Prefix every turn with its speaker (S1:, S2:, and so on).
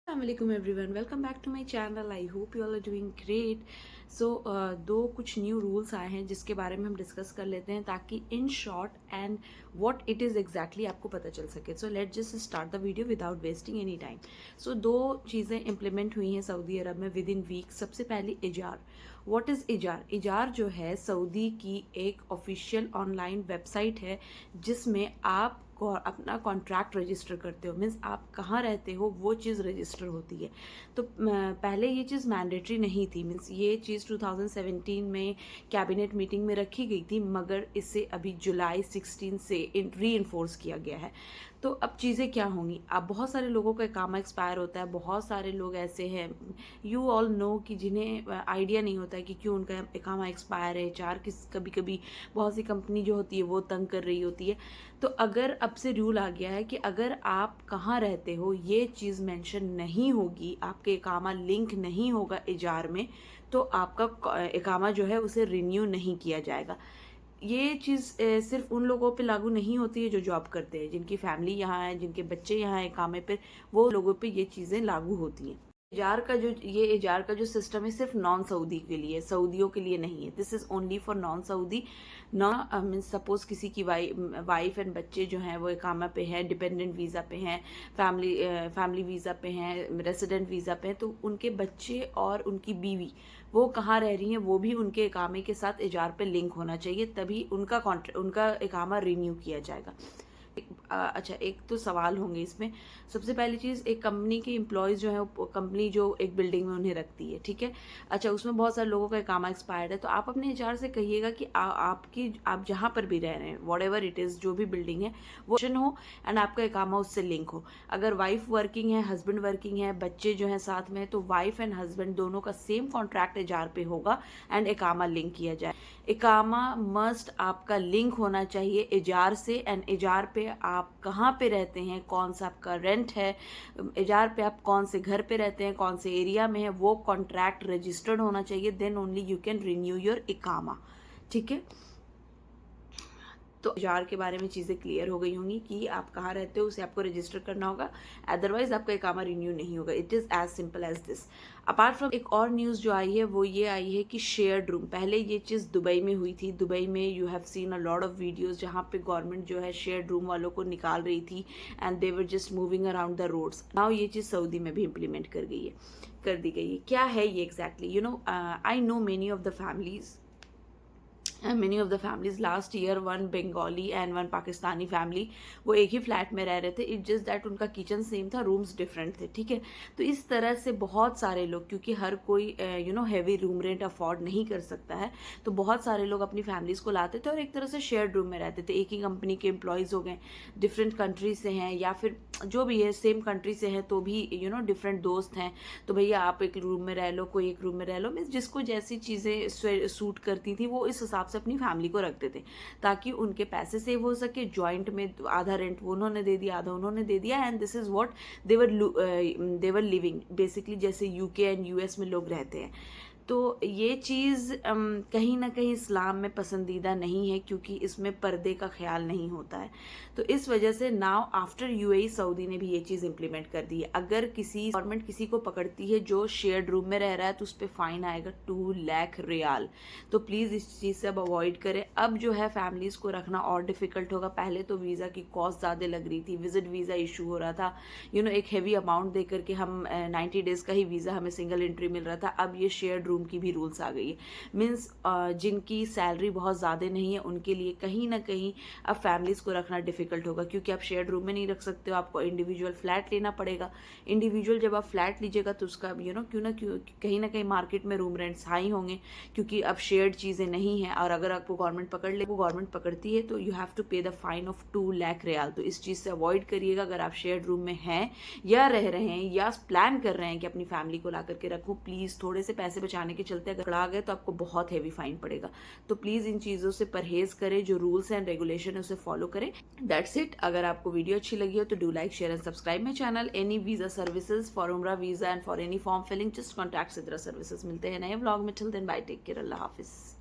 S1: Assalamualaikum everyone, welcome back to my channel. I hope you all are doing great. दो कुछ new rules आए हैं जिसके बारे में हम डिस्कस कर लेते हैं ताकि in short and what it is exactly आपको पता चल सके. So let's just start the video without wasting any time. दो चीज़ें इंप्लीमेंट हुई हैं सऊदी अरब में विद इन वीक. सबसे पहली इजार. व्हाट इज़ इजार? इजार जो है सऊदी की एक ऑफिशियल ऑनलाइन वेबसाइट है जिसमें आप अपना कॉन्ट्रैक्ट रजिस्टर करते हो. मीन्स आप कहाँ रहते हो वो चीज़ रजिस्टर होती है. तो पहले ये चीज़ मैंडेटरी नहीं थी. मीन्स ये चीज़ 2017 में कैबिनेट मीटिंग में रखी गई थी, मगर इसे अभी जुलाई 16 से री इन्फोर्स किया गया है. तो अब चीज़ें क्या होंगी. अब बहुत सारे लोगों का इकामा एक्सपायर होता है. बहुत सारे लोग ऐसे हैं, यू ऑल नो, कि जिन्हें आइडिया नहीं होता है कि क्यों उनका इकामा एक्सपायर है. कभी कभी बहुत सी कंपनी जो होती है वो तंग कर रही होती है. तो अगर अब से रूल आ गया है कि अगर आप कहाँ रहते हो ये चीज़ मेंशन नहीं होगी, आपके इकामा लिंक नहीं होगा इजार में, तो आपका इकामा जो है उसे रिन्यू नहीं किया जाएगा. ये चीज़ सिर्फ उन लोगों पे लागू नहीं होती है जो जॉब करते हैं, जिनकी फैमिली यहाँ है, जिनके बच्चे यहाँ हैं इकामे पर, वो लोगों पे ये चीज़ें लागू होती हैं. इजार का जो सिस्टम है सिर्फ नॉन सऊदी के लिए, सऊदियों के लिए नहीं है. This is only for non Saudi. Means suppose किसी की वाइफ एंड बच्चे जो हैं वो इकामा पे हैं, डिपेंडेंट वीज़ा पे हैं, फैमिली वीज़ा पे हैं, रेसिडेंट वीज़ा पे हैं, तो उनके बच्चे और उनकी बीवी वो कहाँ रह रही हैं वो भी उनके इकामे के साथ इजार पे लिंक होना चाहिए, तभी उनका इकामा रिन्यू किया जाएगा. अच्छा, एक तो सवाल होंगे इसमें. सबसे पहली चीज़, एक कंपनी के एम्प्लॉयज़ जो है, कंपनी जो एक बिल्डिंग में उन्हें रखती है, ठीक है. अच्छा, उसमें बहुत सारे लोगों का इकामा एक्सपायर्ड है, तो आप अपने एचआर से कहिएगा कि आप जहाँ पर भी रह रहे हैं, वॉट एवर इट इज़, जो भी बिल्डिंग है वो हो एंड आपका इकामा उससे लिंक हो. अगर वाइफ वर्किंग है, हस्बैंड वर्किंग है, बच्चे जो हैं साथ में, तो वाइफ एंड हस्बैंड दोनों का सेम कॉन्ट्रैक्ट एचआर पे होगा एंड इकामा लिंक किया जाए. इकामा मस्ट आपका लिंक होना चाहिए इजार से. एंड इजार पे आप कहाँ पे रहते हैं, कौन सा आपका रेंट है, इजार पे आप कौन से घर पे रहते हैं, कौन से एरिया में है, वो कॉन्ट्रैक्ट रजिस्टर्ड होना चाहिए. Then only you can renew your इकामा. ठीक है. तो इजार के बारे में चीज़ें क्लियर हो गई होंगी कि आप कहाँ रहते हो उसे आपको रजिस्टर करना होगा, अदरवाइज आपका इकामा रिन्यू नहीं होगा. It is as simple as this. Apart from, एक और न्यूज़ जो आई है वो ये आई है कि शेयर्ड रूम, पहले ये चीज़ दुबई में हुई थी. दुबई में you have seen a lot of videos जहाँ पे गवर्नमेंट जो है शेयर्ड रूम वालों को निकाल रही थी and they were just moving around the roads. Now ये चीज़ सऊदी में भी इम्प्लीमेंट कर दी गई है. क्या है ये exactly? You know, I know many of the families last year, one Bengali and one Pakistani family, वो एक ही फ्लैट में रह रहे थे. इट जस्ट दैट उनका किचन सेम था, रूम्स डिफरेंट थे. ठीक है. तो इस तरह से बहुत सारे लोग, क्योंकि हर कोई हैवी रूम रेंट अफोर्ड नहीं कर सकता है, तो बहुत सारे लोग अपनी फैमिलीज़ को लाते थे और एक तरह से शेयर्ड रूम में रहते थे. एक ही कंपनी के एम्प्लॉयज़ हो गए, डिफरेंट कंट्री से हैं, या फिर जो भी है सेम कंट्री से हैं तो भी डिफरेंट दोस्त हैं, तो भैया आप एक रूम में रह लो, कोई एक रूम में रह लो. मीन्स जिसको जैसी चीज़ें सूट करती थी वो इस हिसाब से अपनी फैमिली को रखते थे ताकि उनके पैसे सेव हो सके. जॉइंट में आधा रेंट वो उन्होंने दे दिया, आधा उन्होंने दे दिया, and this is what they were living basically, जैसे यूके एंड यूएस में लोग रहते हैं. तो ये चीज़ कहीं ना कहीं इस्लाम में पसंदीदा नहीं है क्योंकि इसमें पर्दे का ख्याल नहीं होता है. तो इस वजह से नाउ आफ्टर यूएई सऊदी ने भी ये चीज़ इंप्लीमेंट कर दी है. अगर गवर्नमेंट किसी को पकड़ती है जो शेयर्ड रूम में रह रहा है तो उस पर फाइन आएगा 2 लाख रियाल. तो प्लीज़ इस चीज़ से अब अवॉइड करें. अब जो है फैमिलीज़ को रखना और डिफ़िकल्ट होगा. पहले तो वीज़ा की कॉस्ट ज़्यादा लग रही थी, विजिट वीज़ा इशू हो रहा था, एक हैवी अमाउंट दे करके हम 90 डेज़ का ही वीज़ा हमें सिंगल एंट्री मिल रहा था. अब ये शेयर्ड रूम की भी रूल्स आ गई है. मीन्स जिनकी सैलरी बहुत ज़्यादा नहीं है उनके लिए कहीं ना कहीं अब फैमिलीज़ को रखना डिफ़िकल्ट होगा, क्योंकि आप शेयर्ड रूम में नहीं रख सकते हो, आपको इंडिविजुअल फ्लैट लेना पड़ेगा. इंडिविजुअल जब आप फ्लैट लीजिएगा तो उसका क्यों कहीं ना कहीं मार्केट में रूम रेंट्स हाई होंगे, क्योंकि अब शेयर्ड चीज़ें नहीं हैं. और अगर आपको गवर्नमेंट पकड़ती है तो you have to pay the fine of 2 lakh riyal. तो इस चीज़ से अवॉइड करिएगा. अगर आप शेयर्ड रूम में हैं या रह रहे हैं या प्लान कर रहे हैं कि अपनी फैमिली को ला करके रखो, प्लीज़ थोड़े से पैसे बचाने के चलते अगर पकड़ा गए तो आपको बहुत हैवी फाइन पड़ेगा. तो प्लीज़ इन चीज़ों से परहेज करें, जो रूल्स एंड रेगुलेशन है उसे फॉलो करें. That's it. अगर आपको वीडियो अच्छी लगी हो तो do like, share and subscribe my channel. Any visa services for उमरा visa and for any form filling just contact Sidra services. मिलते हैं नए व्लॉग में. Till then bye, take care, अल्लाह हाफिज़.